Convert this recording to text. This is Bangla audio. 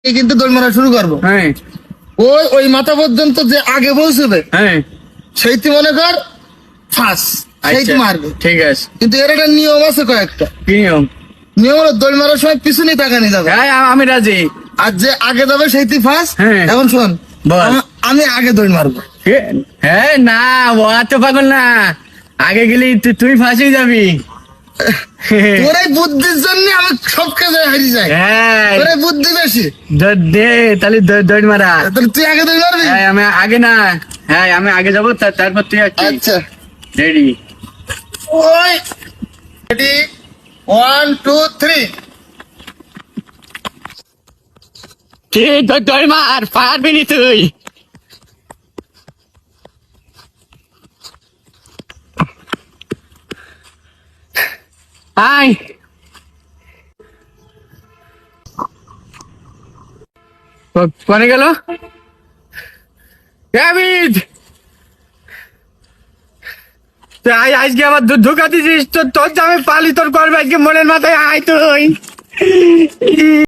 কিন্তু দৌড় মারা শুরু করবো। হ্যাঁ ওই ওই মাথা পর্যন্ত যে আগে পৌঁছবে হ্যাঁ সেইটি মনে কর ফার্স্ট, সেইটি মারবে। ঠিক আছে। কিন্তু এর একটা নিয়ম আছে কয়েকটা। কি নিয়ম? নিয়ম হলো দৌড় মারার সময় পিছনে তাকানি যাবে, হ্যাঁ আমি রাজি। আর যে আগে যাবে সেইটি ফার্স্ট। হ্যাঁ। এখন শোন, বল। আমি আগে দৌড় মারবো। হ্যাঁ না, ও এত পাগল না, আগে গেলি তুই ফাঁসি যাবি। তোর এই বুদ্ধির জন্য আমি সব কাজে হারিয়ে যাই। হ্যাঁ তোর এই বুদ্ধি বেশি। দে তাহলে দৌড় মারা। তাহলে তুই আগে দৌড় মারবি। হ্যাঁ আমি আগে না, হ্যাঁ আমি আগে যাবো, তারপর তুই আচ্ছা রেডি। ওই রেডি, 1 2 3। কি দৌড় মার, পারবি নি তুই। আয় কোনে গেল আজকে আবার ধোকা দিছিস, তোর আমি পালি তোর করবে আজকে মনের মাথায়। আয় তুই।